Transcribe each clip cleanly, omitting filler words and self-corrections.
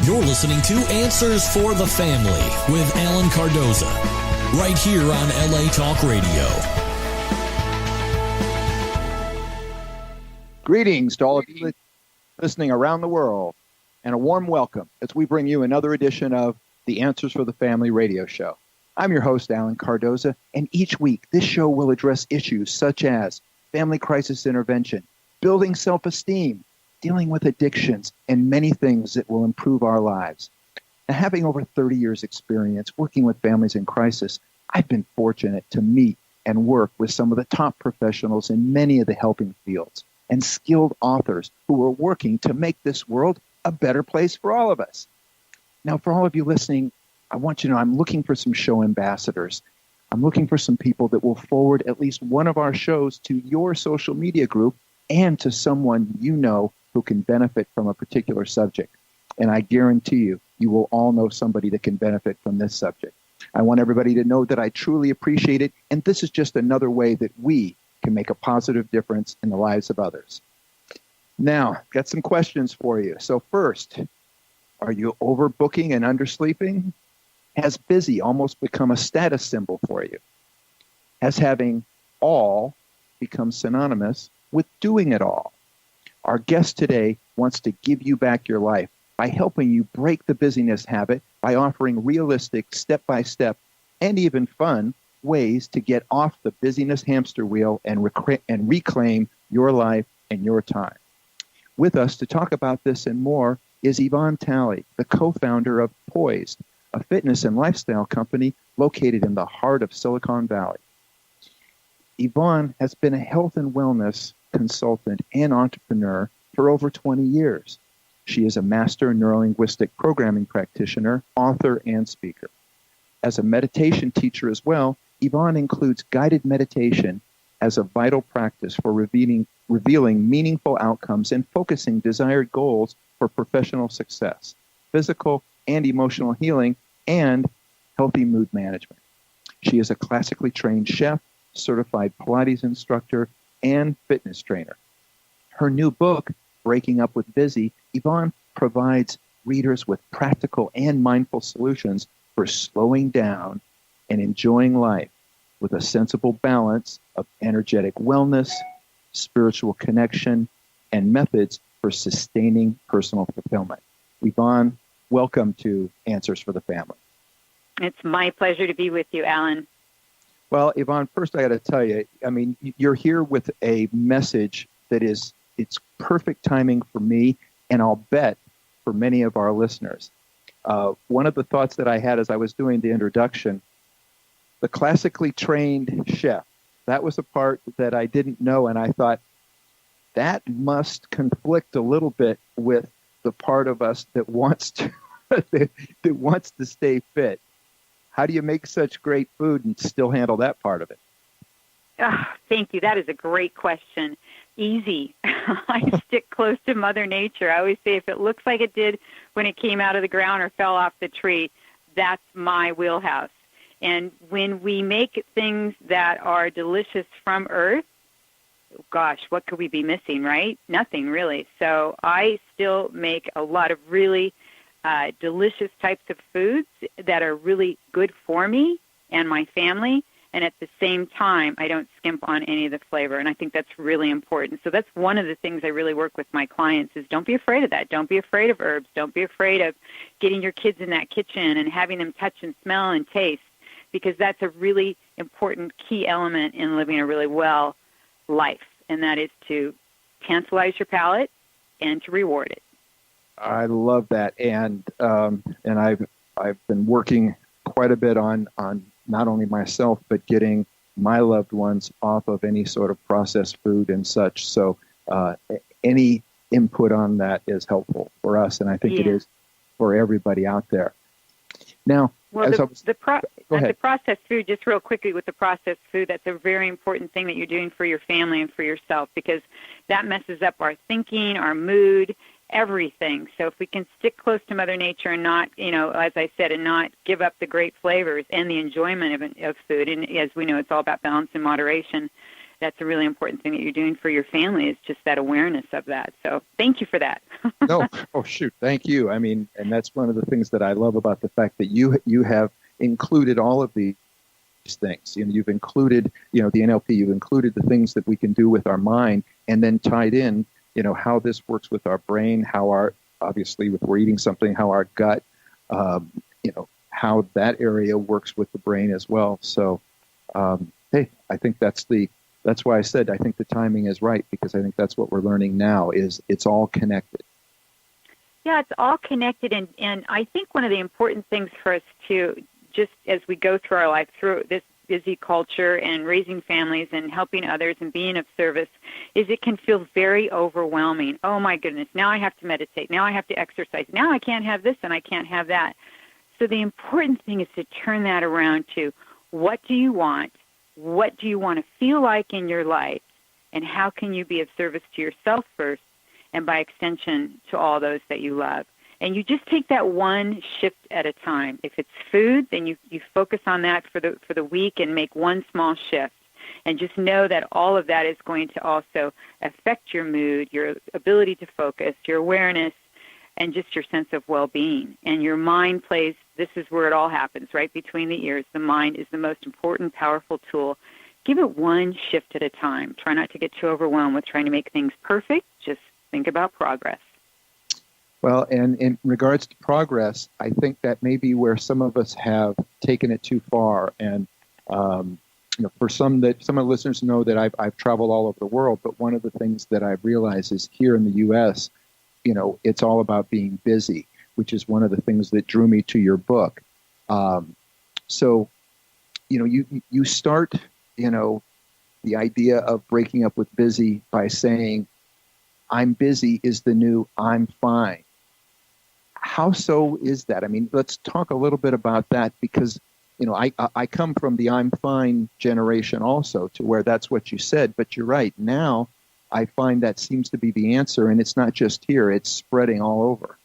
You're listening to Answers for the Family with Alan Cardoza, right here on LA Talk Radio. Greetings to all of you listening around the world, and a warm welcome as we bring you another edition of the Answers for the Family radio show. I'm your host, Alan Cardoza, and each week this show will address issues such as family crisis intervention, building self-esteem, dealing with addictions, and many things that will improve our lives. Now, having over 30 years experience working with families in crisis, I've been fortunate to meet and work with some of the top professionals in many of the helping fields and skilled authors who are working to make this world a better place for all of us. Now, for all of you listening, I want you to know I'm looking for some show ambassadors. I'm looking for some people that will forward at least one of our shows to your social media group and to someone you know who can benefit from a particular subject. And I guarantee you, you will all know somebody that can benefit from this subject. I want everybody to know that I truly appreciate it, and this is just another way that we can make a positive difference in the lives of others. Now, got some questions for you. So first, are you overbooking and undersleeping? Has busy almost become a status symbol for you? Has having all become synonymous with doing it all? Our guest today wants to give you back your life by helping you break the busyness habit by offering realistic, step-by-step, and even fun ways to get off the busyness hamster wheel and reclaim your life and your time. With us to talk about this and more is Yvonne Tally, the co-founder of Poised, a fitness and lifestyle company located in the heart of Silicon Valley. Yvonne has been a health and wellness consultant and entrepreneur for over 20 years. She is a master neuro-linguistic programming practitioner, author, and speaker. As a meditation teacher as well, Yvonne includes guided meditation as a vital practice for revealing meaningful outcomes and focusing desired goals for professional success, physical and emotional healing, and healthy mood management. She is a classically trained chef, certified Pilates instructor, and fitness trainer. Her new book, Breaking Up with Busy, Yvonne provides readers with practical and mindful solutions for slowing down and enjoying life with a sensible balance of energetic wellness, spiritual connection, and methods for sustaining personal fulfillment. Yvonne, welcome to Answers for the Family. It's my pleasure to be with you, Alan. Well, Yvonne, first I got to tell you, I mean, you're here with a message that it's perfect timing for me, and I'll bet for many of our listeners. One of the thoughts that I had as I was doing the introduction, the classically trained chef, that was a part that I didn't know, and I thought that must conflict a little bit with the part of us that wants to that wants to stay fit. How do you make such great food and still handle that part of it? Thank you. That is a great question. Easy. I stick close to Mother Nature. I always say if it looks like it did when it came out of the ground or fell off the tree, that's my wheelhouse. And when we make things that are delicious from earth, gosh, what could we be missing, right? Nothing, really. So I still make a lot of really delicious types of foods that are really good for me and my family, and at the same time, I don't skimp on any of the flavor, and I think that's really important. So that's one of the things I really work with my clients is don't be afraid of that. Don't be afraid of herbs. Don't be afraid of getting your kids in that kitchen and having them touch and smell and taste, because that's a really important key element in living a really well life, and that is to tantalize your palate and to reward it. I love that, and I've been working quite a bit on not only myself but getting my loved ones off of any sort of processed food and such. So any input on that is helpful for us, and I think it is for everybody out there. Now, well, the processed food, just real quickly with the processed food, that's a very important thing that you're doing for your family and for yourself, because that messes up our thinking, our mood, everything. So if we can stick close to Mother Nature and not, as I said, and not give up the great flavors and the enjoyment of food, and as we know, it's all about balance and moderation, that's a really important thing that you're doing for your family, is just that awareness of that. So thank you for that. No, oh shoot, thank you. I mean, and that's one of the things that I love about the fact that you have included all of these things. You've included, the NLP, you've included the things that we can do with our mind, and then tied in, how this works with our brain, how our, obviously, if we're eating something, how our gut, how that area works with the brain as well. So, hey, I think that's why I said I think the timing is right, because I think that's what we're learning now, is it's all connected. Yeah, it's all connected, and I think one of the important things for us to, just as we go through our life, through this busy culture and raising families and helping others and being of service, is it can feel very overwhelming. Oh my goodness, now I have to meditate, now I have to exercise, now I can't have this and I can't have that. So the important thing is to turn that around to, what do you want? What do you want to feel like in your life? And how can you be of service to yourself first, and by extension to all those that you love? And you just take that one shift at a time. If it's food, then you focus on that for the week and make one small shift. And just know that all of that is going to also affect your mood, your ability to focus, your awareness, and just your sense of well-being. And your mind plays, this is where it all happens, right between the ears. The mind is the most important, powerful tool. Give it one shift at a time. Try not to get too overwhelmed with trying to make things perfect. Just think about progress. Well, and in regards to progress, I think that may be where some of us have taken it too far. And for some of the listeners know that I've traveled all over the world, but one of the things that I've realized is here in the U.S., it's all about being busy, which is one of the things that drew me to your book. So, you start, the idea of breaking up with busy by saying, I'm busy is the new I'm fine. How so is that? I mean, let's talk a little bit about that, because, I come from the I'm fine generation also, to where that's what you said, but you're right. Now I find that seems to be the answer, and it's not just here, it's spreading all over.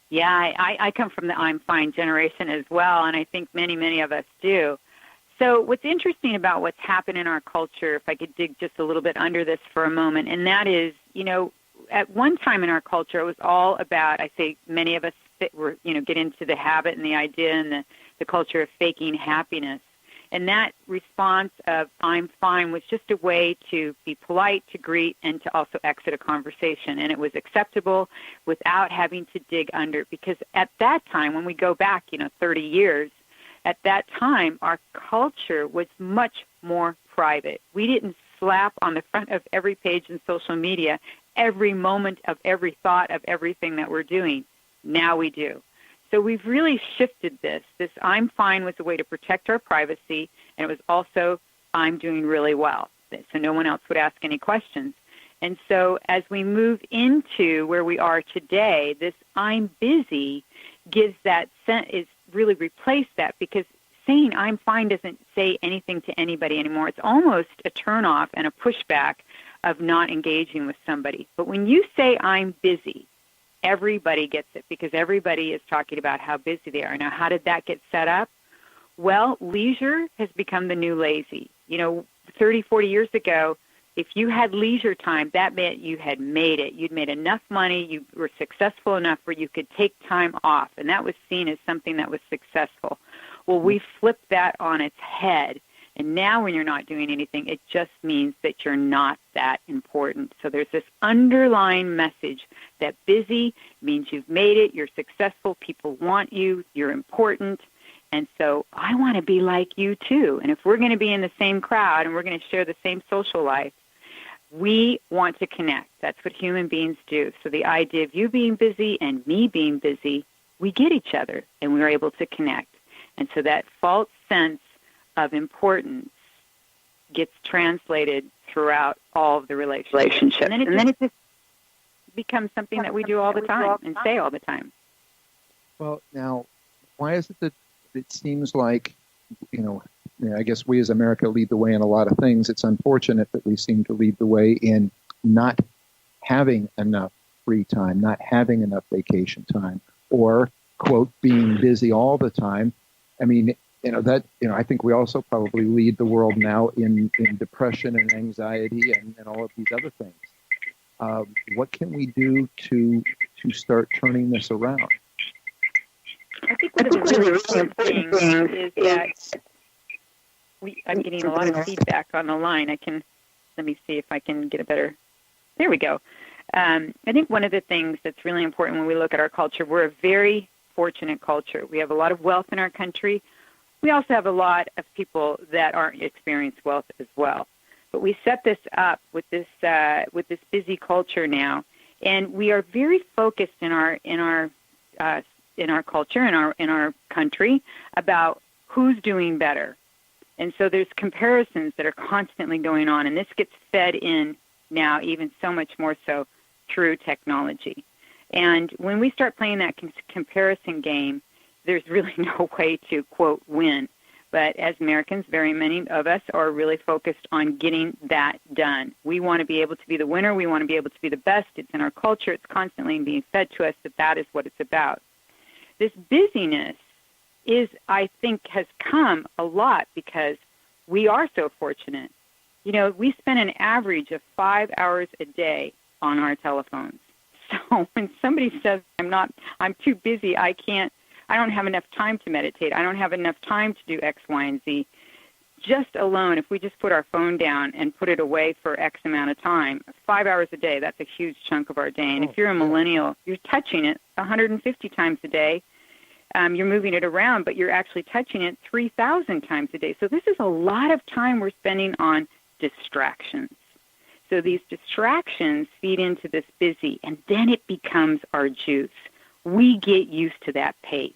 Yeah, I come from the I'm fine generation as well, and I think many, many of us do. So what's interesting about what's happened in our culture, if I could dig just a little bit under this for a moment, and that is, at one time in our culture, it was all about, I say many of us get into the habit and the idea and the culture of faking happiness. And that response of I'm fine was just a way to be polite, to greet, and to also exit a conversation. And it was acceptable without having to dig under. Because at that time, when we go back, 30 years, at that time, our culture was much more private. We didn't slap on the front of every page in social media every moment of every thought of everything that we're doing. Now we do. So we've really shifted this. This I'm fine was a way to protect our privacy, and it was also I'm doing really well, so no one else would ask any questions. And so as we move into where we are today, this I'm busy gives that is really replaced that, because saying I'm fine doesn't say anything to anybody anymore. It's almost a turnoff and a pushback of not engaging with somebody. But when you say I'm busy, everybody gets it, because everybody is talking about how busy they are. Now, how did that get set up? Well, leisure has become the new lazy. 30, 40 years ago, if you had leisure time, that meant you had made it. You'd made enough money, you were successful enough where you could take time off, and that was seen as something that was successful. Well, we flipped that on its head, and now when you're not doing anything, it just means that you're not that important. So there's this underlying message that busy means you've made it, you're successful, people want you, you're important, and so I want to be like you too. And if we're going to be in the same crowd and we're going to share the same social life, we want to connect. That's what human beings do. So the idea of you being busy and me being busy, we get each other and we're able to connect. And so that false sense of importance gets translated throughout all of the relationships. And then it just becomes something that we do all the time and say all the time. Well, now, why is it that it seems like, I guess we as America lead the way in a lot of things. It's unfortunate that we seem to lead the way in not having enough free time, not having enough vacation time, or, quote, being busy all the time. I mean, I think we also probably lead the world now in depression and anxiety and all of these other things. What can we do to start turning this around? I think one of the really important things is that I'm getting a lot of feedback on the line. Let me see if I can get a better, there we go. I think one of the things that's really important when we look at our culture, we're a very fortunate culture. We have a lot of wealth in our country. We also have a lot of people that aren't experiencing wealth as well. But we set this up with this busy culture now, and we are very focused in our culture, in our country, about who's doing better. And so there's comparisons that are constantly going on, and this gets fed in now even so much more so through technology. And when we start playing that comparison game, there's really no way to, quote, win. But as Americans, very many of us are really focused on getting that done. We want to be able to be the winner. We want to be able to be the best. It's in our culture. It's constantly being fed to us that is what it's about. This busyness I think, has come a lot because we are so fortunate. We spend an average of 5 hours a day on our telephones. So when somebody says, I'm too busy, I don't have enough time to meditate, I don't have enough time to do X, Y, and Z, just alone, if we just put our phone down and put it away for X amount of time, 5 hours a day, that's a huge chunk of our day. And if you're a millennial, you're touching it 150 times a day. You're moving it around, but you're actually touching it 3,000 times a day. So this is a lot of time we're spending on distractions. So these distractions feed into this busy, and then it becomes our juice. We get used to that pace.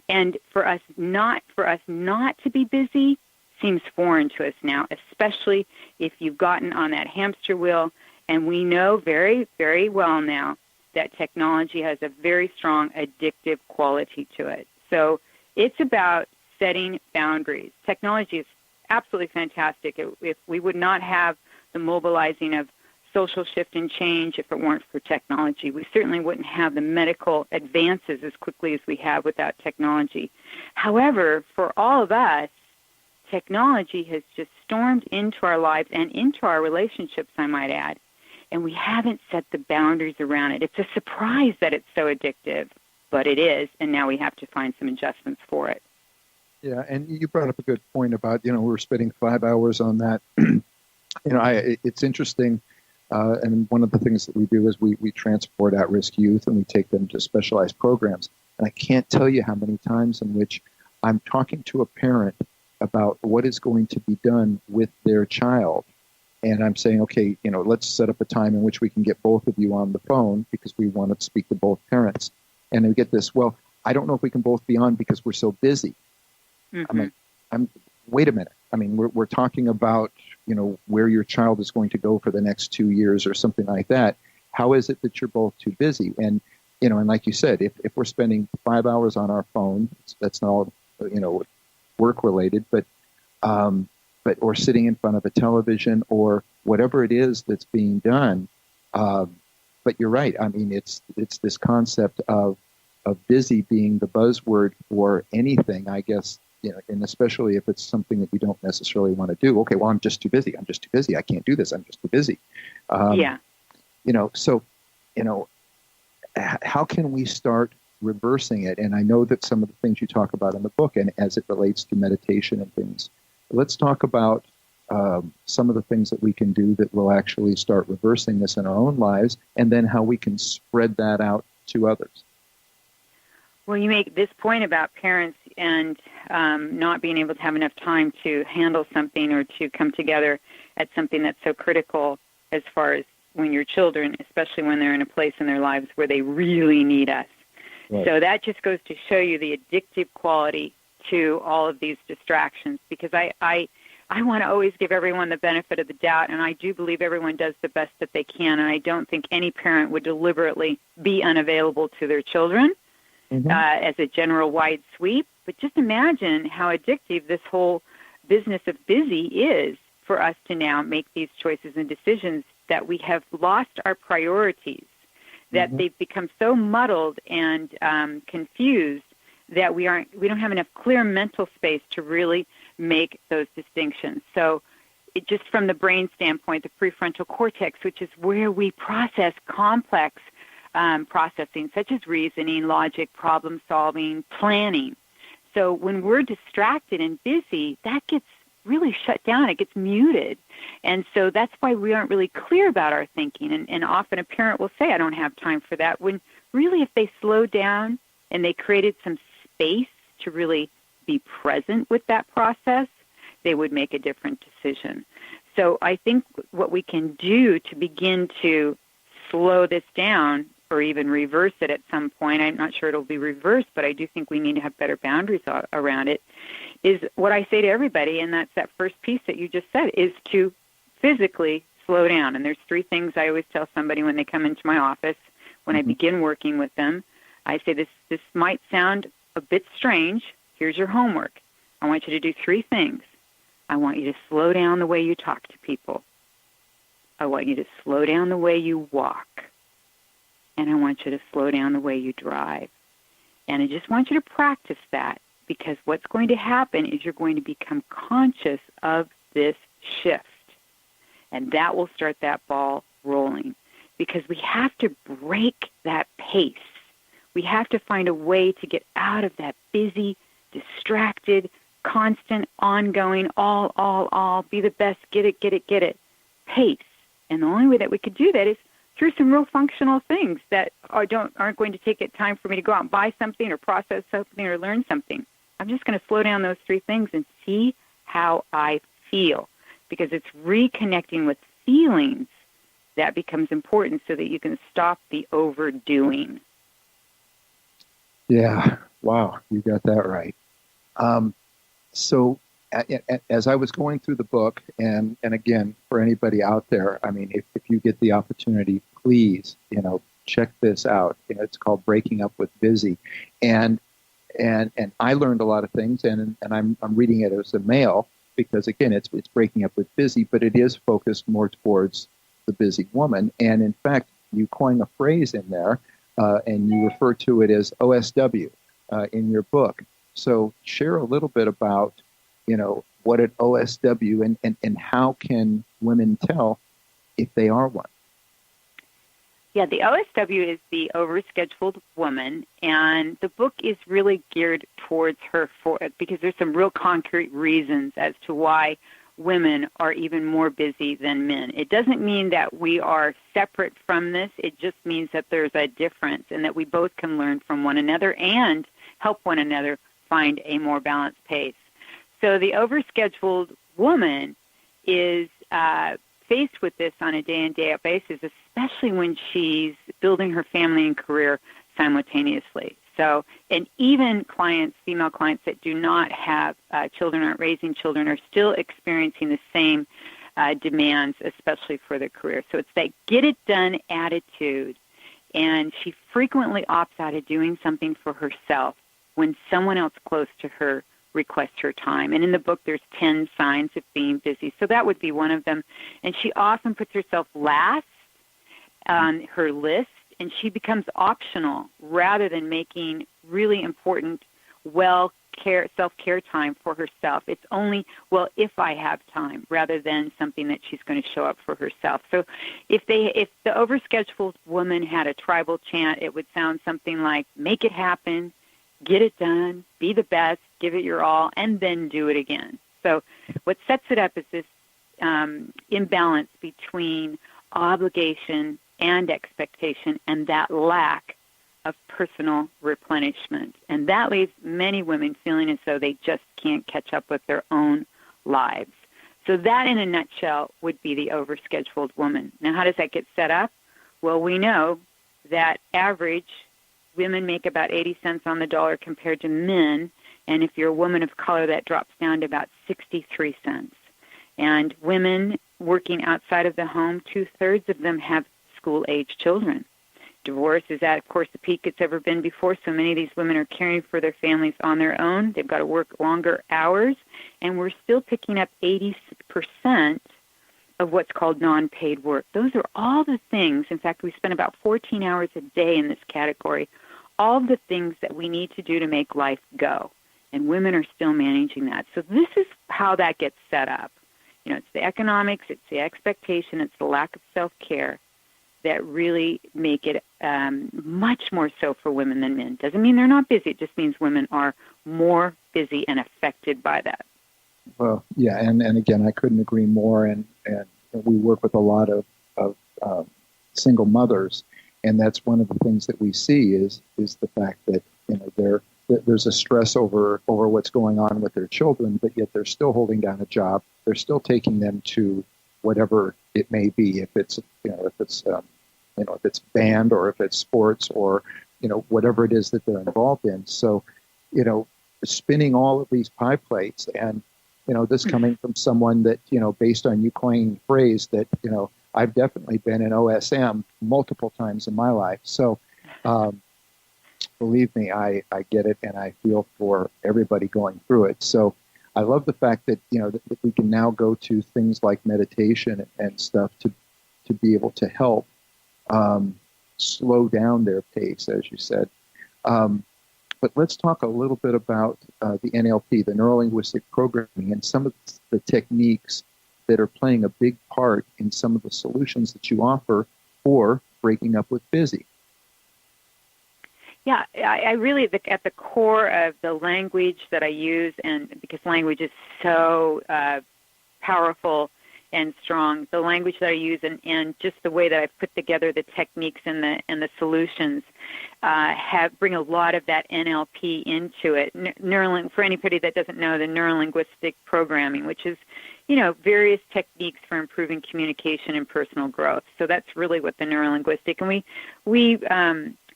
And for us not to be busy seems foreign to us now, especially if you've gotten on that hamster wheel. And we know very, very well now that technology has a very strong addictive quality to it. So it's about setting boundaries. Technology is absolutely fantastic. If we would not have the mobilizing of social shift and change if it weren't for technology. We certainly wouldn't have the medical advances as quickly as we have without technology. However, for all of us, technology has just stormed into our lives and into our relationships, I might add, and we haven't set the boundaries around it. It's a surprise that it's so addictive, but it is, and now we have to find some adjustments for it. Yeah, and you brought up a good point about, we're spending 5 hours on that. It's interesting, and one of the things that we do is we transport at-risk youth and we take them to specialized programs. And I can't tell you how many times in which I'm talking to a parent about what is going to be done with their child. And I'm saying, okay, let's set up a time in which we can get both of you on the phone because we want to speak to both parents. And we get this, well, I don't know if we can both be on because we're so busy. Mm-hmm. Wait a minute. We're talking about, where your child is going to go for the next 2 years or something like that. How is it that you're both too busy? And, and like you said, if we're spending 5 hours on our phone, that's not all, work related, but or sitting in front of a television or whatever it is that's being done. But you're right. It's this concept of busy being the buzzword for anything, I guess, and especially if it's something that you don't necessarily want to do. Okay, well, I'm just too busy. I can't do this. I'm just too busy. How can we start reversing it? And I know that some of the things you talk about in the book, and as it relates to meditation and things, let's talk about some of the things that we can do that will actually start reversing this in our own lives, and then how we can spread that out to others. Well, you make this point about parents and not being able to have enough time to handle something or to come together at something that's so critical as far as when your children, especially when they're in a place in their lives where they really need us. Right. So that just goes to show you the addictive quality to all of these distractions, because I want to always give everyone the benefit of the doubt, and I do believe everyone does the best that they can, and I don't think any parent would deliberately be unavailable to their children. Mm-hmm. As a general wide sweep. But just imagine how addictive this whole business of busy is for us to now make these choices and decisions, that we have lost our priorities, that mm-hmm. they've become so muddled and confused that we don't have enough clear mental space to really make those distinctions. So just from the brain standpoint, the prefrontal cortex, which is where we process complex processing, such as reasoning, logic, problem solving, planning. So when we're distracted and busy, that gets really shut down. It gets muted. And so that's why we aren't really clear about our thinking. And often a parent will say, I don't have time for that, when really if they slowed down and they created some space to really be present with that process, they would make a different decision. So I think what we can do to begin to slow this down, or even reverse it at some point, I'm not sure it'll be reversed, but I do think we need to have better boundaries around it, is what I say to everybody, and that's that first piece that you just said, is to physically slow down. And there's 3 things I always tell somebody when they come into my office, when I begin working with them. I say, this might sound a bit strange. Here's your homework. I want you to do 3 things. I want you to slow down the way you talk to people. I want you to slow down the way you walk. And I want you to slow down the way you drive. And I just want you to practice that, because what's going to happen is you're going to become conscious of this shift. And that will start that ball rolling, because we have to break that pace. We have to find a way to get out of that busy, distracted, constant, ongoing, all, be the best, get it pace. And the only way that we could do that is through some real functional things that aren't going to take it time for me to go out and buy something or process something or learn something. I'm just going to slow down those 3 things and see how I feel, because it's reconnecting with feelings that becomes important so that you can stop the overdoing. Yeah. Wow. You got that right. So as I was going through the book, and again, for anybody out there, I mean, if you get the opportunity, please, check this out. It's called Breaking Up with Busy. And I learned a lot of things, and I'm reading it as a male, because again, it's breaking up with busy, but it is focused more towards the busy woman. And in fact, you coin a phrase in there, and you refer to it as OSW in your book. So share a little bit about, what an OSW and how can women tell if they are one? Yeah, the OSW is the overscheduled woman, and the book is really geared towards her because there's some real concrete reasons as to why women are even more busy than men. It doesn't mean that we are separate from this. It just means that there's a difference and that we both can learn from one another and help one another find a more balanced pace. So the overscheduled woman is faced with this on a day-in, day-out basis, especially when she's building her family and career simultaneously. So, and even clients, female clients that do not have children, aren't raising children, are still experiencing the same demands, especially for their career. So it's that get-it-done attitude, and she frequently opts out of doing something for herself when someone else close to her requests her time. And in the book, there's 10 signs of being busy. So that would be one of them. And she often puts herself last on her list, and she becomes optional rather than making really important self-care time for herself. It's only, if I have time, rather than something that she's going to show up for herself. So if the overscheduled woman had a tribal chant, it would sound something like, make it happen, get it done, be the best, give it your all, and then do it again. So what sets it up is this imbalance between obligation and expectation, and that lack of personal replenishment. And that leaves many women feeling as though they just can't catch up with their own lives. So that, in a nutshell, would be the overscheduled woman. Now, how does that get set up? Well, we know that average women make about 80 cents on the dollar compared to men, and if you're a woman of color, that drops down to about 63 cents. And women working outside of the home, 2/3 of them have school-age children. Divorce is at, of course, the peak it's ever been before, so many of these women are caring for their families on their own. They've got to work longer hours, and we're still picking up 80% of what's called non-paid work. Those are all the things. In fact, we spend about 14 hours a day in this category, all the things that we need to do to make life go. And women are still managing that. So this is how that gets set up. You know, it's the economics, it's the expectation, it's the lack of self-care that really make it much more so for women than men. Doesn't mean they're not busy. It just means women are more busy and affected by that. Well, yeah, and again, I couldn't agree more. And we work with a lot of single mothers, and that's one of the things that we see is the fact that, you know, there's a stress over what's going on with their children, but yet they're still holding down a job. They're still taking them to whatever it may be, if it's band or if it's sports or, you know, whatever it is that they're involved in. So, you know, spinning all of these pie plates, and, you know, this coming from someone that, you know, based on you coining the phrase that, you know, I've definitely been in OSM multiple times in my life. So, believe me, I get it, and I feel for everybody going through it. So I love the fact that, you know, that we can now go to things like meditation and stuff to be able to help slow down their pace, as you said. But let's talk a little bit about the NLP, the Neuro-Linguistic Programming, and some of the techniques that are playing a big part in some of the solutions that you offer for breaking up with busy. Yeah, I really, at the core of the language that I use, and because language is so powerful and strong, the language that I use and just the way that I've put together the techniques and the solutions bring a lot of that NLP into it. For anybody that doesn't know, the Neuro-Linguistic Programming, which is, you know, various techniques for improving communication and personal growth. So that's really what the Neuro-Linguistic, and we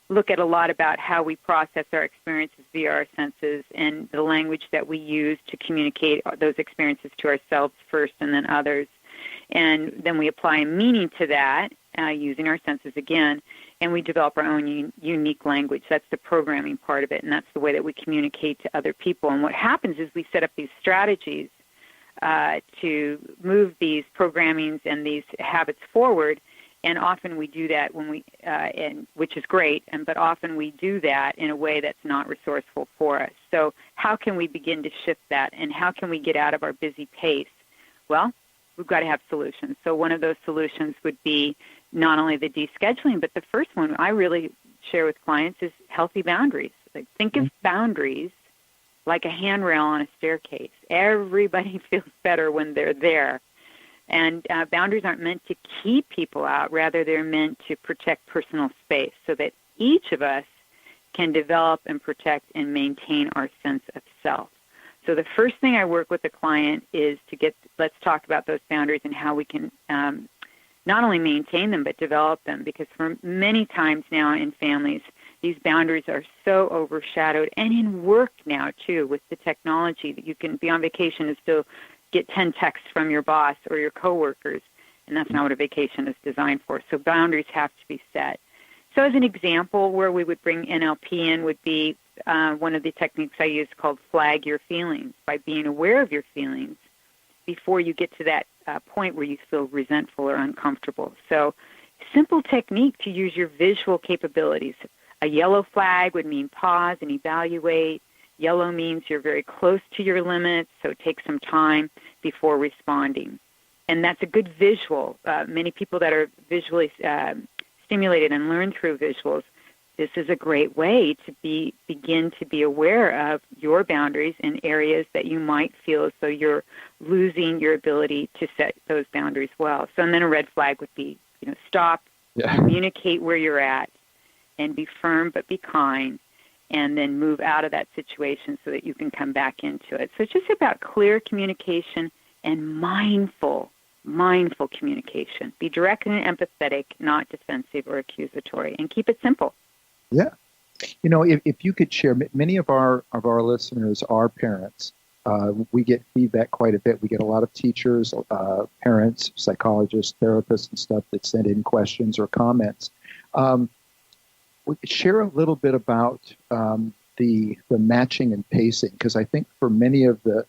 look at a lot about how we process our experiences via our senses and the language that we use to communicate those experiences to ourselves first and then others. And then we apply a meaning to that using our senses again, and we develop our own unique language. That's the programming part of it, and that's the way that we communicate to other people. And what happens is we set up these strategies to move these programmings and these habits forward. And often we do that which is great, but often we do that in a way that's not resourceful for us. So how can we begin to shift that, and how can we get out of our busy pace? Well, we've got to have solutions. So one of those solutions would be not only the descheduling, but the first one I really share with clients is healthy boundaries. Like, think of boundaries like a handrail on a staircase. Everybody feels better when they're there. And boundaries aren't meant to keep people out. Rather, they're meant to protect personal space so that each of us can develop and protect and maintain our sense of self. So the first thing I work with the client is let's talk about those boundaries and how we can not only maintain them, but develop them. Because for many times now in families, these boundaries are so overshadowed, and in work now, too, with the technology that you can be on vacation and still get 10 texts from your boss or your coworkers, and that's not what a vacation is designed for. So boundaries have to be set. So as an example, where we would bring NLP in would be one of the techniques I use called flag your feelings, by being aware of your feelings before you get to that point where you feel resentful or uncomfortable. So simple technique to use your visual capabilities. A yellow flag would mean pause and evaluate. Yellow means you're very close to your limits, so take some time before responding. And that's a good visual. Many people that are visually stimulated and learn through visuals, this is a great way to begin to be aware of your boundaries in areas that you might feel as though you're losing your ability to set those boundaries well. So, and then a red flag would be, stop, communicate where you're at, and be firm but be kind, and then move out of that situation so that you can come back into it. So it's just about clear communication and mindful communication. Be direct and empathetic, not defensive or accusatory, and keep it simple. Yeah. If you could share, many of our listeners are parents. We get feedback quite a bit. We get a lot of teachers, parents, psychologists, therapists, and stuff that send in questions or comments. We could share a little bit about the matching and pacing, because I think for many of the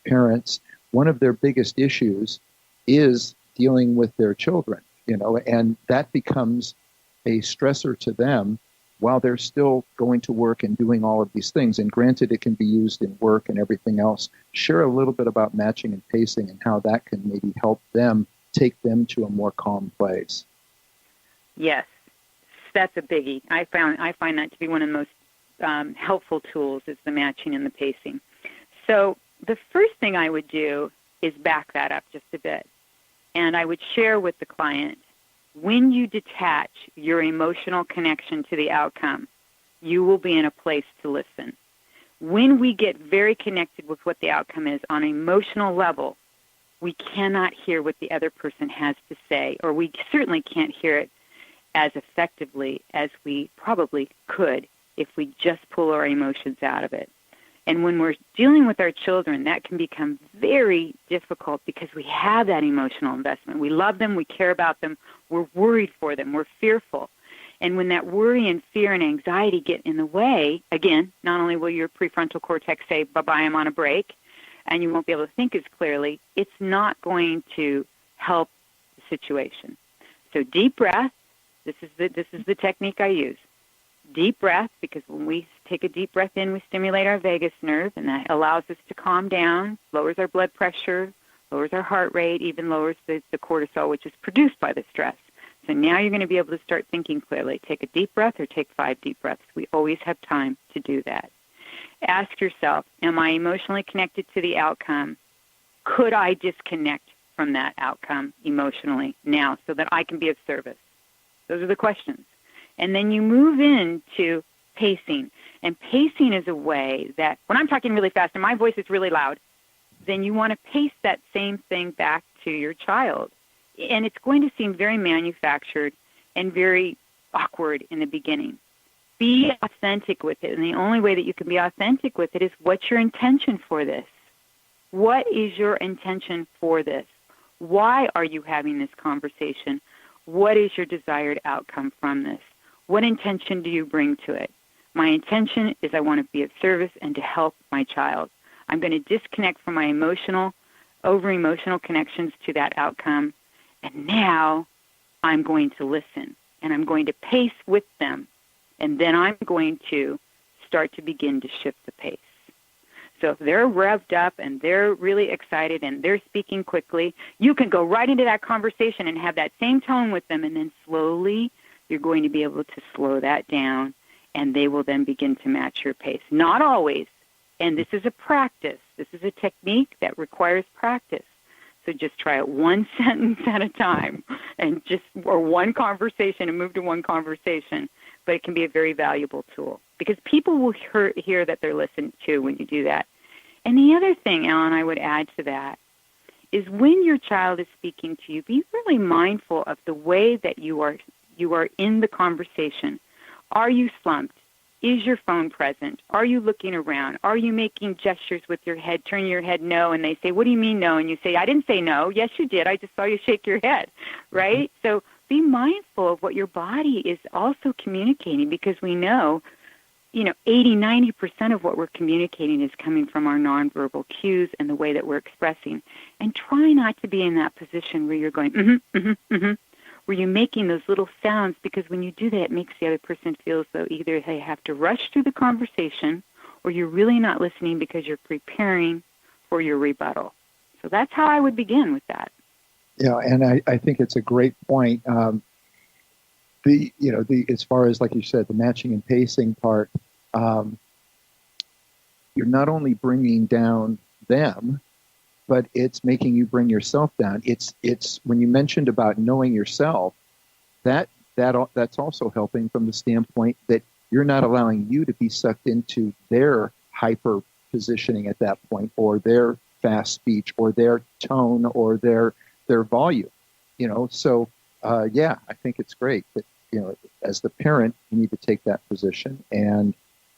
parents, one of their biggest issues is dealing with their children, and that becomes a stressor to them. while they're still going to work and doing all of these things. And granted, it can be used in work and everything else. Share a little bit about matching and pacing and how that can maybe help them, take them to a more calm place. Yes, that's a biggie. I find that to be one of the most helpful tools is the matching and the pacing. So the first thing I would do is back that up just a bit. And I would share with the client, when you detach your emotional connection to the outcome, you will be in a place to listen. When we get very connected with what the outcome is on an emotional level, we cannot hear what the other person has to say, or we certainly can't hear it as effectively as we probably could if we just pull our emotions out of it. And when we're dealing with our children, that can become very difficult because we have that emotional investment. We love them, we care about them, we're worried for them, we're fearful. And when that worry and fear and anxiety get in the way, again, not only will your prefrontal cortex say, bye-bye, I'm on a break, and you won't be able to think as clearly, it's not going to help the situation. So deep breath, this is the technique I use. Deep breath, because when we take a deep breath in, we stimulate our vagus nerve, and that allows us to calm down, lowers our blood pressure, lowers our heart rate, even lowers the cortisol, which is produced by the stress. So now you're going to be able to start thinking clearly. Take a deep breath or take 5 deep breaths. We always have time to do that. Ask yourself, am I emotionally connected to the outcome? Could I disconnect from that outcome emotionally now so that I can be of service? Those are the questions. And then you move into pacing. And pacing is a way that, when I'm talking really fast and my voice is really loud, then you want to pace that same thing back to your child. And it's going to seem very manufactured and very awkward in the beginning. Be authentic with it. And the only way that you can be authentic with it is, what's your intention for this? What is your intention for this? Why are you having this conversation? What is your desired outcome from this? What intention do you bring to it? My intention is I want to be of service and to help my child. I'm going to disconnect from my over-emotional connections to that outcome. And now I'm going to listen, and I'm going to pace with them. And then I'm going to start to begin to shift the pace. So if they're revved up and they're really excited and they're speaking quickly, you can go right into that conversation and have that same tone with them, and then slowly you're going to be able to slow that down, and they will then begin to match your pace. Not always, and this is a practice. This is a technique that requires practice. So just try it one sentence at a time, or one conversation, and move to one conversation. But it can be a very valuable tool because people will hear that they're listened to when you do that. And the other thing, Ellen, I would add to that is, when your child is speaking to you, be really mindful of the way that you are in the conversation. Are you slumped? Is your phone present? Are you looking around? Are you making gestures with your head, turning your head no, and they say, what do you mean no? And you say, I didn't say no. Yes, you did. I just saw you shake your head, right? So be mindful of what your body is also communicating, because we know, 80-90% of what we're communicating is coming from our nonverbal cues and the way that we're expressing. And try not to be in that position where you're going, where you're making those little sounds, because when you do that, it makes the other person feel as though either they have to rush through the conversation, or you're really not listening because you're preparing for your rebuttal. So that's how I would begin with that. Yeah, and I think it's a great point. As far as, like you said, the matching and pacing part, you're not only bringing down them, but it's making you bring yourself down. It's when you mentioned about knowing yourself, that's also helping from the standpoint that you're not allowing you to be sucked into their hyper positioning at that point, or their fast speech, or their tone, or their volume. So I think it's great that as the parent, you need to take that position, and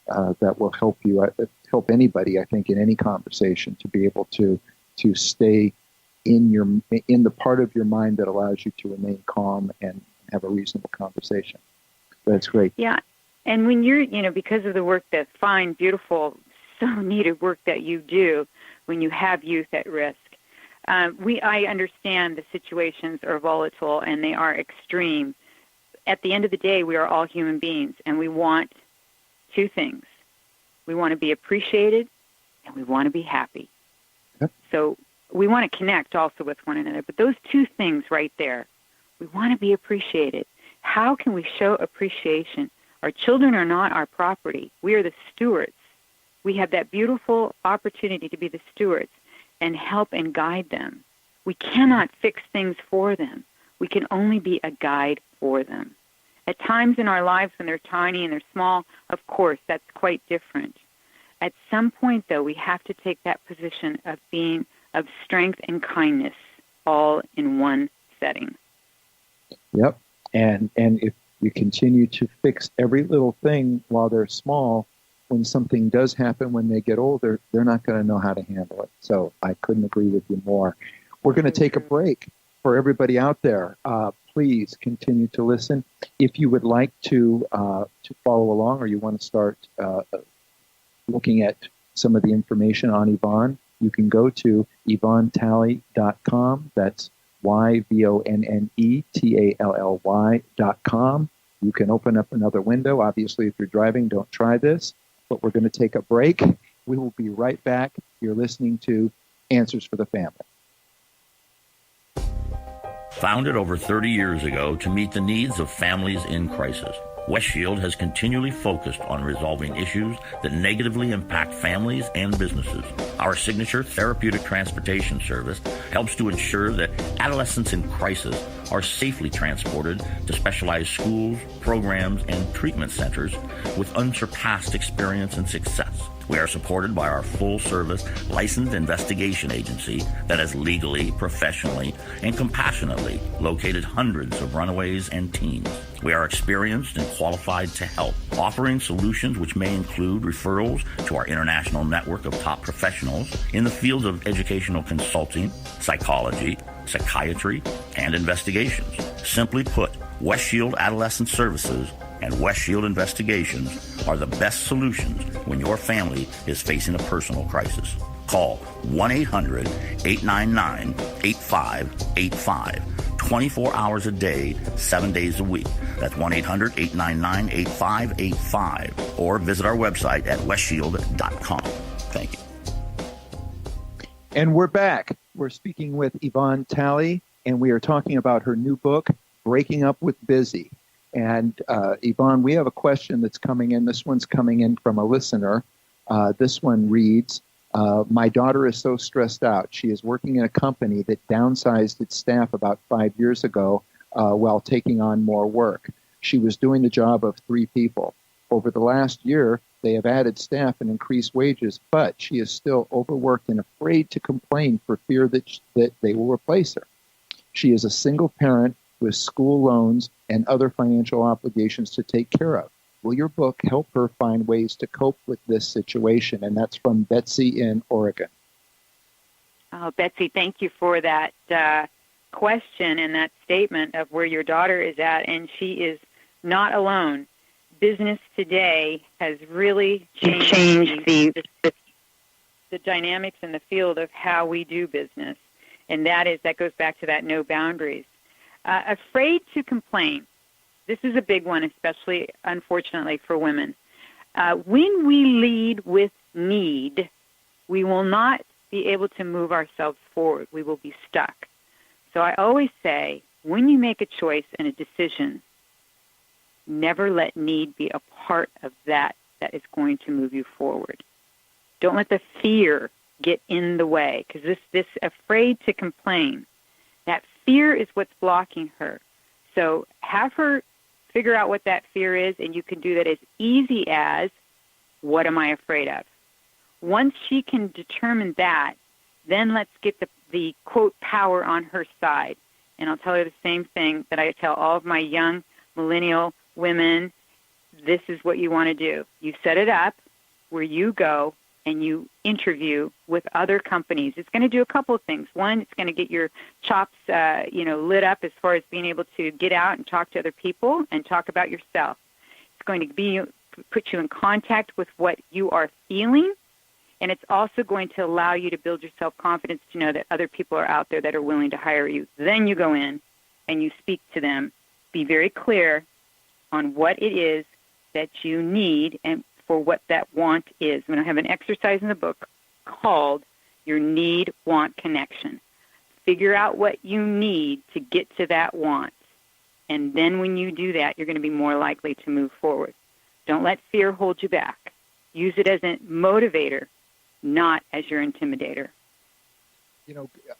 that will help you, help anybody, I think, in any conversation, to be able to stay in the part of your mind that allows you to remain calm and have a reasonable conversation. That's great. Yeah, and when you're, because of the work, that fine, beautiful, so needed work that you do when you have youth at risk, I understand the situations are volatile and they are extreme. at the end of the day, we are all human beings, and we want two things. We want to be appreciated, and we want to be happy. Yep. So we want to connect also with one another. But those two things right there, we want to be appreciated. How can we show appreciation? Our children are not our property. We are the stewards. We have that beautiful opportunity to be the stewards and help and guide them. We cannot fix things for them. We can only be a guide for them. At times in our lives when they're tiny and they're small, of course, that's quite different. At some point, though, we have to take that position of being of strength and kindness all in one setting. Yep. And if you continue to fix every little thing while they're small, when something does happen when they get older, they're not going to know how to handle it. So I couldn't agree with you more. We're going to take a break. For everybody out there, please continue to listen. If you would like to follow along, or you want to start looking at some of the information on Yvonne, you can go to YvonneTally.com. That's YvonneTally.com. You can open up another window. Obviously, if you're driving, don't try this. But we're going to take a break. We will be right back. You're listening to Answers for the Family. Founded over 30 years ago to meet the needs of families in crisis, WestShield has continually focused on resolving issues that negatively impact families and businesses. Our signature therapeutic transportation service helps to ensure that adolescents in crisis are safely transported to specialized schools, programs, and treatment centers with unsurpassed experience and success. We are supported by our full-service licensed investigation agency that has legally, professionally, and compassionately located hundreds of runaways and teens. We are experienced and qualified to help, offering solutions which may include referrals to our international network of top professionals in the fields of educational consulting, psychology, psychiatry, and investigations. Simply put, WestShield Adolescent Services and WestShield Investigations are the best solutions when your family is facing a personal crisis. Call 1-800-899-8585, 24 hours a day, 7 days a week. That's 1-800-899-8585, or visit our website at westshield.com. Thank you. And we're back. We're speaking with Yvonne Tally, and we are talking about her new book, Breaking Up with Busy. And Yvonne, we have a question that's coming in. This one's coming in from a listener. This one reads, my daughter is so stressed out. She is working in a company that downsized its staff about 5 years ago while taking on more work. She was doing the job of 3 people. Over the last year, they have added staff and increased wages, but she is still overworked and afraid to complain for fear that they will replace her. She is a single parent with school loans and other financial obligations to take care of. Will your book help her find ways to cope with this situation? And that's from Betsy in Oregon. Oh, Betsy, thank you for that question and that statement of where your daughter is at, and she is not alone. Business today has really changed the dynamics in the field of how we do business, and that goes back to that no boundaries. Afraid to complain. This is a big one, especially, unfortunately, for women. When we lead with need, we will not be able to move ourselves forward. We will be stuck. So I always say, when you make a choice and a decision, never let need be a part of that is going to move you forward. Don't let the fear get in the way, because this afraid to complain, that fear is what's blocking her. So have her figure out what that fear is, and you can do that as easy as, what am I afraid of? Once she can determine that, then let's get the quote, power on her side. And I'll tell her the same thing that I tell all of my young millennial women. This is what you want to do. You set it up where you go and you interview with other companies. It's going to do a couple of things. One, it's going to get your chops, lit up as far as being able to get out and talk to other people and talk about yourself. It's going to put you in contact with what you are feeling, and it's also going to allow you to build your self-confidence to know that other people are out there that are willing to hire you. Then you go in and you speak to them. Be very clear on what it is that you need and for what that want is. I'm going to have an exercise in the book called your need-want connection. Figure out what you need to get to that want. And then when you do that, you're going to be more likely to move forward. Don't let fear hold you back. Use it as a motivator, not as your intimidator.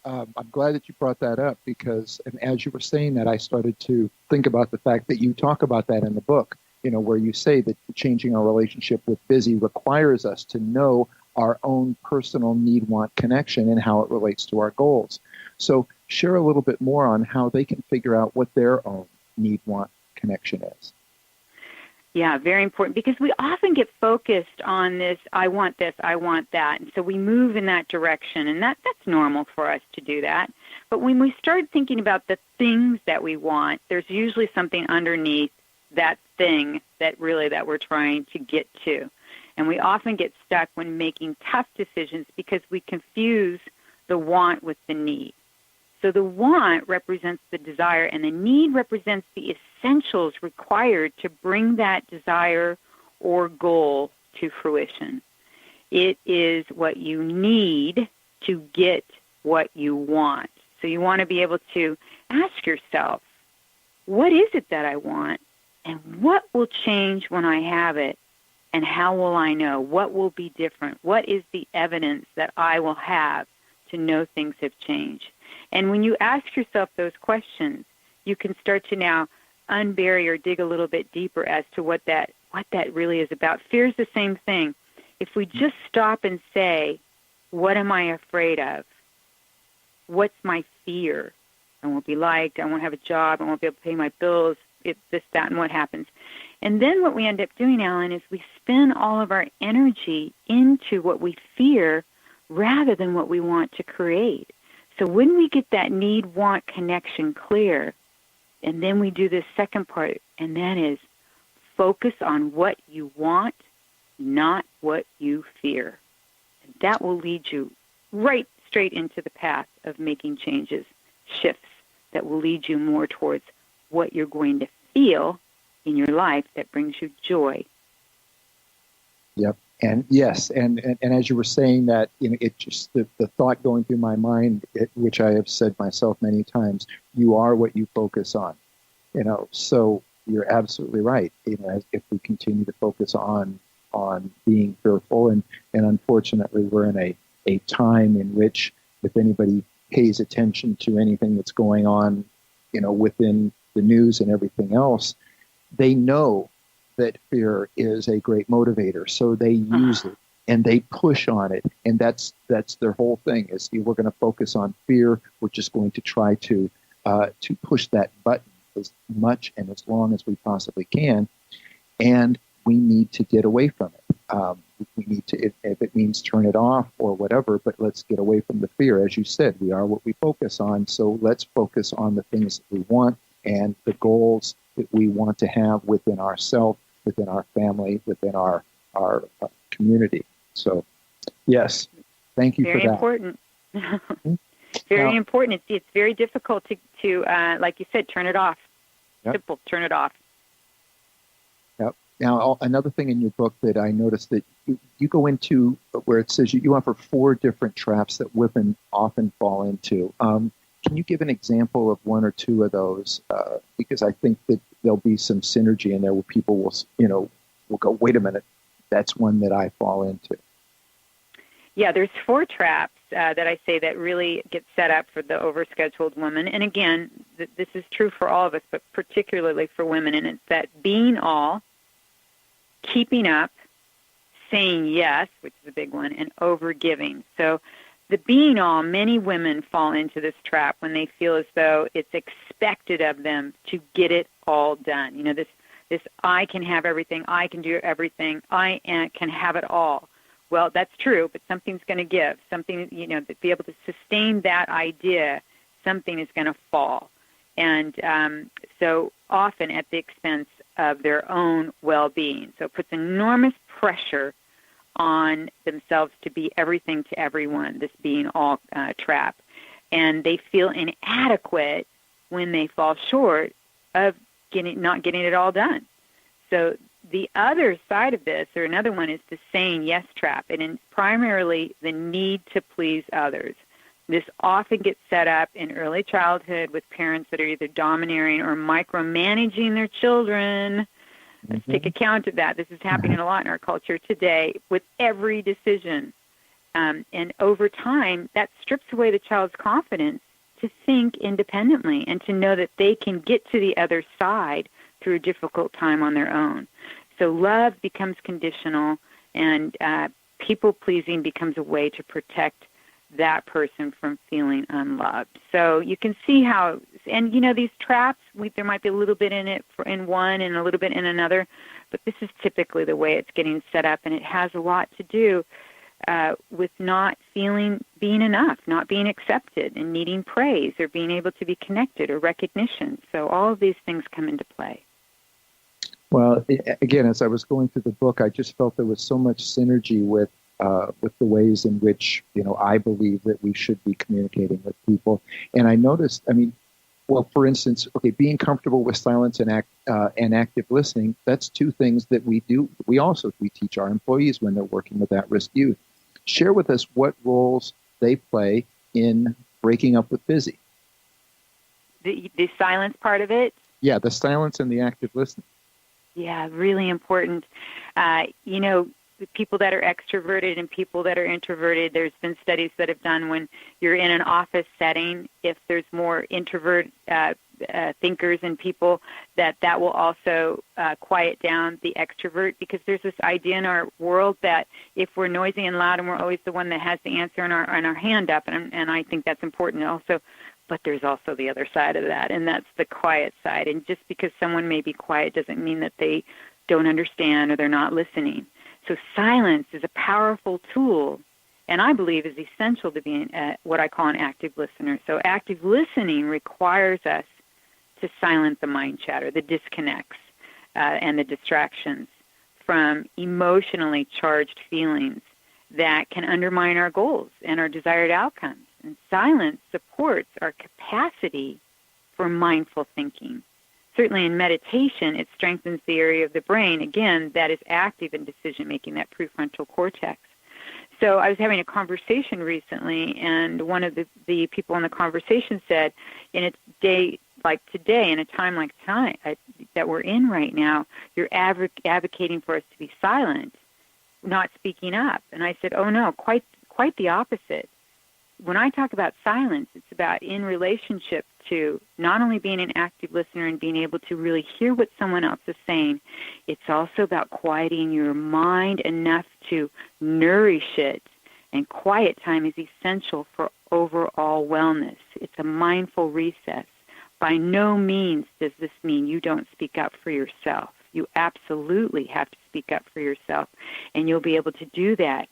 I'm glad that you brought that up because, and as you were saying that, I started to think about the fact that you talk about that in the book, where you say that changing our relationship with busy requires us to know our own personal need-want connection and how it relates to our goals. So share a little bit more on how they can figure out what their own need-want connection is. Yeah, very important, because we often get focused on this, I want this, I want that, and so we move in that direction, and that's normal for us to do that. But when we start thinking about the things that we want, there's usually something underneath that thing that we're trying to get to. And we often get stuck when making tough decisions because we confuse the want with the need. So the want represents the desire, and the need represents the essentials required to bring that desire or goal to fruition. It is what you need to get what you want. So you want to be able to ask yourself, what is it that I want, and what will change when I have it, and how will I know? What will be different? What is the evidence that I will have to know things have changed? And when you ask yourself those questions, you can start to now unbury or dig a little bit deeper as to what that really is about. Fear is the same thing. If we just stop and say, what am I afraid of? What's my fear? I won't be liked. I won't have a job. I won't be able to pay my bills. It's this, that, and what happens. And then what we end up doing, Alan, is we spend all of our energy into what we fear rather than what we want to create. So when we get that need-want connection clear, and then we do this second part, and that is focus on what you want, not what you fear. And that will lead you right straight into the path of making changes, shifts that will lead you more towards what you're going to feel in your life that brings you joy. Yep. And yes, and as you were saying that, it just the thought going through my mind, which I have said myself many times, you are what you focus on. So you're absolutely right. If we continue to focus on being fearful, and unfortunately we're in a time in which if anybody pays attention to anything that's going on, within the news and everything else, they know that fear is a great motivator, so they use it and they push on it, and that's their whole thing. Is we're going to focus on fear. We're just going to try to push that button as much and as long as we possibly can, and we need to get away from it. We need to, if it means turn it off or whatever, but let's get away from the fear. As you said, we are what we focus on, so let's focus on the things that we want and the goals that we want to have within ourselves, within our family, within our community. So, yes, thank you for that. Very important. Very important. It's very difficult to like you said, turn it off. Yep. Simple, turn it off. Yep. Now, another thing in your book that I noticed that you go into where it says you offer 4 different traps that women often fall into. Can you give an example of 1 or 2 of those? Because I think that there'll be some synergy in there where people will go, wait a minute, that's one that I fall into. Yeah, there's 4 traps that I say that really get set up for the overscheduled woman. And again, this is true for all of us, but particularly for women. And it's that being all, keeping up, saying yes, which is a big one, and overgiving. So the being all, many women fall into this trap when they feel as though it's expected of them to get it all done. This I can have everything, I can do everything, I can have it all. Well, that's true, but something's going to give. Something, to be able to sustain that idea, something is going to fall. And so often at the expense of their own well-being. So it puts enormous pressure on themselves to be everything to everyone, this being all trap. And they feel inadequate when they fall short of not getting it all done. So the other side of this, or another one, is the saying yes trap, and it's primarily the need to please others. This often gets set up in early childhood with parents that are either domineering or micromanaging their children. Let's take account of that. This is happening a lot in our culture today with every decision. And over time, that strips away the child's confidence to think independently and to know that they can get to the other side through a difficult time on their own. So love becomes conditional, and people-pleasing becomes a way to protect that person from feeling unloved. So you can see how, and these traps, there might be a little bit in it in one and a little bit in another, but this is typically the way it's getting set up, and it has a lot to do with not being enough, not being accepted, and needing praise or being able to be connected or recognition. So all of these things come into play. Well, again, as I was going through the book, I just felt there was so much synergy with the ways in which, I believe that we should be communicating with people. And I noticed, for instance, being comfortable with silence and active listening, that's two things that we do. We teach our employees when they're working with at-risk youth. Share with us what roles they play in breaking up with busy. The silence part of it? Yeah, the silence and the active listening. Yeah, really important. The people that are extroverted and people that are introverted, there's been studies that have done when you're in an office setting, if there's more introvert thinkers and people, that will also quiet down the extrovert, because there's this idea in our world that if we're noisy and loud and we're always the one that has the answer and our hand up, and I think that's important also, but there's also the other side of that, and that's the quiet side. And just because someone may be quiet doesn't mean that they don't understand or they're not listening. So silence is a powerful tool, and I believe is essential to being what I call an active listener. So active listening requires us to silence the mind chatter, the disconnects, and the distractions from emotionally charged feelings that can undermine our goals and our desired outcomes. And silence supports our capacity for mindful thinking. Certainly in meditation, it strengthens the area of the brain, again, that is active in decision-making, that prefrontal cortex. So I was having a conversation recently, and one of the people in the conversation said, in a day like today, in a time like time that we're in right now, you're advocating for us to be silent, not speaking up. And I said, oh, no, quite the opposite. When I talk about silence, it's about in relationship to not only being an active listener and being able to really hear what someone else is saying, it's also about quieting your mind enough to nourish it. And quiet time is essential for overall wellness. It's a mindful recess. By no means does this mean you don't speak up for yourself. You absolutely have to speak up for yourself, and you'll be able to do that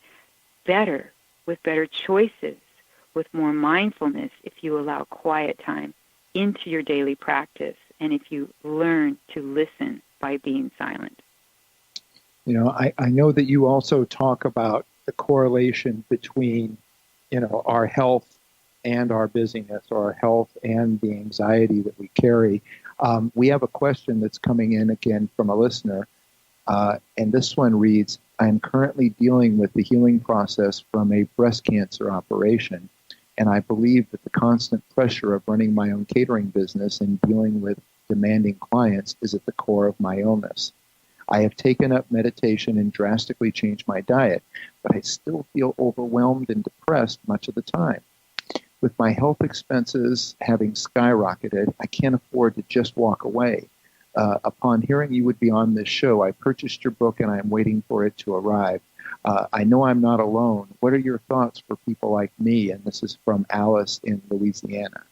better, with better choices, with more mindfulness, if you allow quiet time into your daily practice and if you learn to listen by being silent. I know that you also talk about the correlation between, our health and our busyness, or our health and the anxiety that we carry. We have a question that's coming in again from a listener, and this one reads, I am currently dealing with the healing process from a breast cancer operation, and I believe that the constant pressure of running my own catering business and dealing with demanding clients is at the core of my illness. I have taken up meditation and drastically changed my diet, but I still feel overwhelmed and depressed much of the time. With my health expenses having skyrocketed, I can't afford to just walk away. Upon hearing you would be on this show, I purchased your book and I am waiting for it to arrive. I know I'm not alone. What are your thoughts for people like me? And this is from Alice in Louisiana.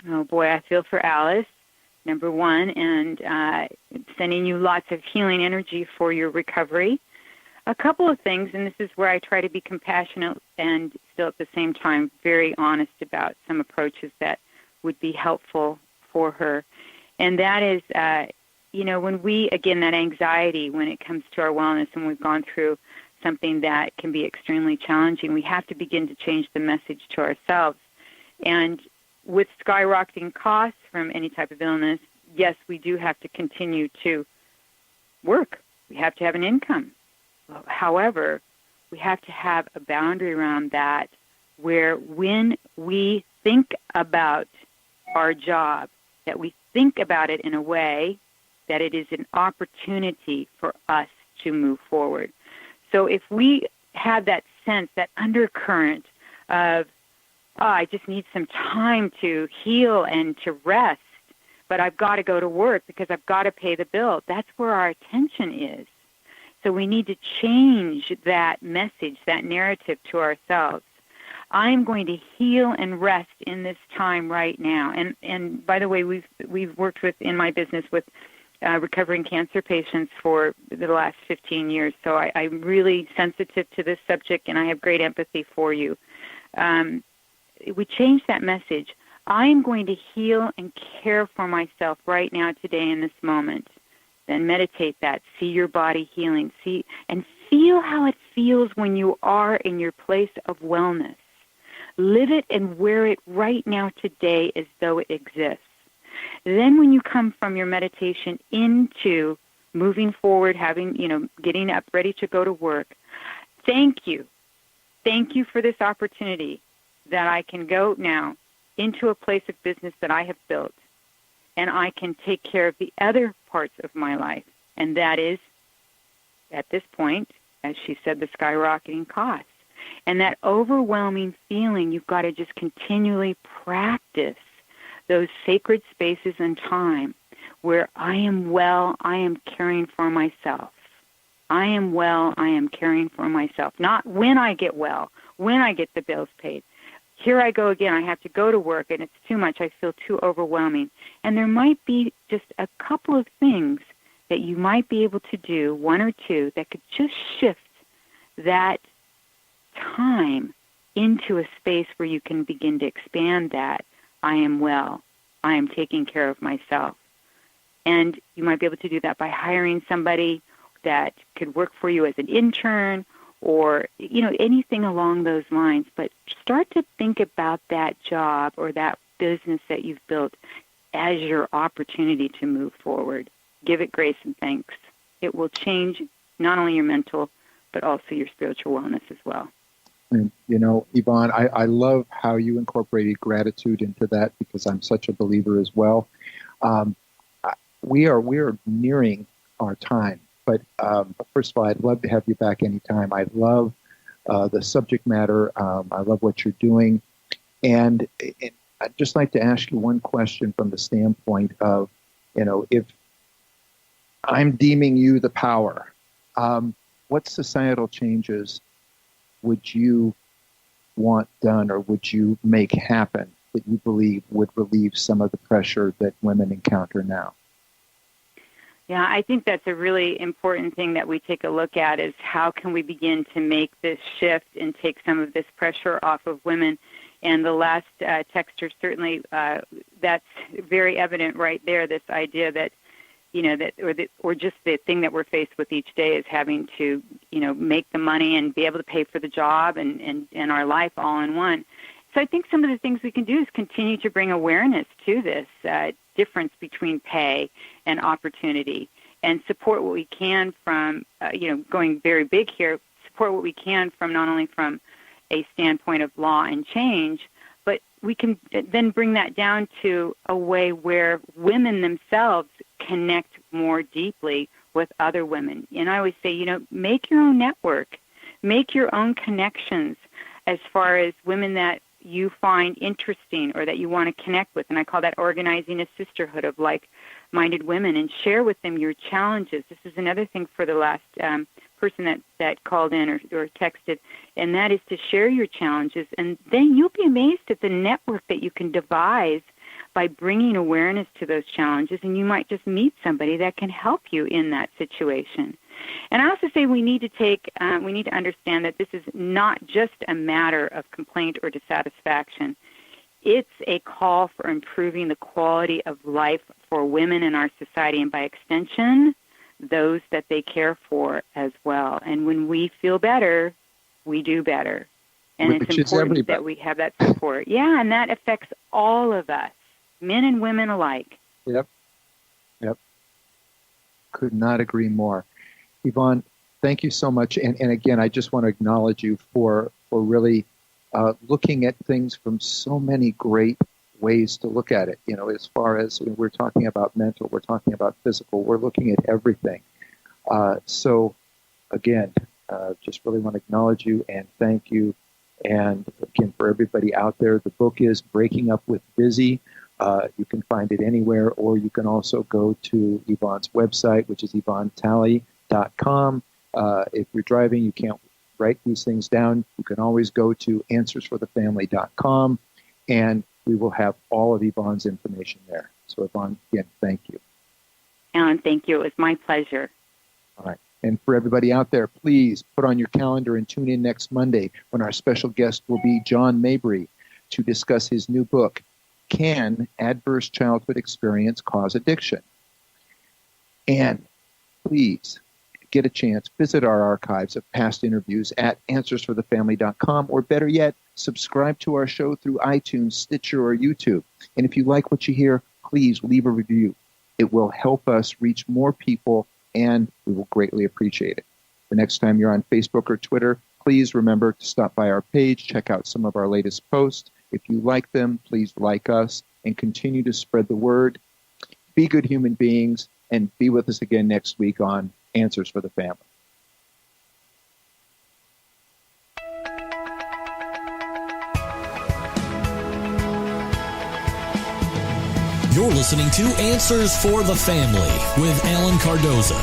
Oh, boy, I feel for Alice, number one, and sending you lots of healing energy for your recovery. A couple of things, and this is where I try to be compassionate and still at the same time very honest about some approaches that would be helpful for her. And that is, when we, again, that anxiety when it comes to our wellness, and we've gone through something that can be extremely challenging, we have to begin to change the message to ourselves. And with skyrocketing costs from any type of illness, yes, we do have to continue to work. We have to have an income. However, we have to have a boundary around that where when we think about our job, that we think about it in a way that it is an opportunity for us to move forward. So if we have that sense, that undercurrent of, I just need some time to heal and to rest, but I've got to go to work because I've got to pay the bill, that's where our attention is. So we need to change that message, that narrative to ourselves. I'm going to heal and rest in this time right now. And by the way, we've worked with, in my business, with recovering cancer patients for the last 15 years. So I'm really sensitive to this subject, and I have great empathy for you. We change that message. I am going to heal and care for myself right now, today, in this moment. Then meditate that. See your body healing. See and feel how it feels when you are in your place of wellness. Live it and wear it right now, today, as though it exists. Then when you come from your meditation into moving forward, getting up, ready to go to work, thank you. Thank you for this opportunity that I can go now into a place of business that I have built, and I can take care of the other parts of my life. And that is, at this point, as she said, the skyrocketing costs. And that overwhelming feeling, you've got to just continually practice those sacred spaces and time where I am well, I am caring for myself. I am well, I am caring for myself. Not when I get well, when I get the bills paid. Here I go again. I have to go to work, and it's too much. I feel too overwhelming. And there might be just a couple of things that you might be able to do, one or two, that could just shift that time into a space where you can begin to expand that. I am well. I am taking care of myself. And you might be able to do that by hiring somebody that could work for you as an intern, or anything along those lines. But start to think about that job or that business that you've built as your opportunity to move forward. Give it grace and thanks. It will change not only your mental, but also your spiritual wellness as well. And, Yvonne, I love how you incorporated gratitude into that, because I'm such a believer as well. We are nearing our time. But first of all, I'd love to have you back anytime. I love the subject matter. I love what you're doing. And I'd just like to ask you one question from the standpoint of, if I'm deeming you the power, what societal changes would you want done, or would you make happen, that you believe would relieve some of the pressure that women encounter now? Yeah, I think that's a really important thing that we take a look at, is how can we begin to make this shift and take some of this pressure off of women. And the last texter, certainly that's very evident right there, this idea that, or just the thing that we're faced with each day is having to, make the money and be able to pay for the job and our life all in one. So I think some of the things we can do is continue to bring awareness to this difference between pay and opportunity, and support what we can from, going very big here, support what we can from not only from a standpoint of law and change, but we can then bring that down to a way where women themselves connect more deeply with other women. And I always say, make your own network, make your own connections as far as women that you find interesting or that you want to connect with. And I call that organizing a sisterhood of like-minded women, and share with them your challenges. This is another thing for the last person that called in or texted, and that is to share your challenges. And then you'll be amazed at the network that you can devise by bringing awareness to those challenges, and you might just meet somebody that can help you in that situation. And I also say we need to understand that this is not just a matter of complaint or dissatisfaction. It's a call for improving the quality of life for women in our society, and by extension, those that they care for as well. And when we feel better, we do better. And it's important that we have that support. Yeah, and that affects all of us, men and women alike. Yep. Could not agree more. Yvonne, thank you so much. And again, I just want to acknowledge you for really looking at things from so many great ways to look at it. As far as we're talking about mental, we're talking about physical, we're looking at everything. So again, just really want to acknowledge you and thank you. And again, for everybody out there, the book is Breaking Up with Busy. You can find it anywhere, or you can also go to Yvonne's website, which is YvonneTally.com. If you're driving, you can't write these things down. You can always go to answersforthefamily.com, and we will have all of Yvonne's information there. So Yvonne, again, thank you. Alan, thank you. It was my pleasure. All right. And for everybody out there, please put on your calendar and tune in next Monday when our special guest will be John Mabry to discuss his new book, Can Adverse Childhood Experience Cause Addiction? And please get a chance, visit our archives of past interviews at answersforthefamily.com, or better yet, subscribe to our show through iTunes, Stitcher, or YouTube. And if you like what you hear, please leave a review. It will help us reach more people, and we will greatly appreciate it. The next time you're on Facebook or Twitter, please remember to stop by our page, check out some of our latest posts. If you like them, please like us and continue to spread the word. Be good human beings, and be with us again next week on Answers for the Family. You're listening to Answers for the Family with Alan Cardoza,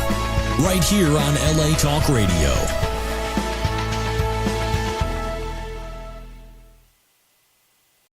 right here on LA Talk Radio.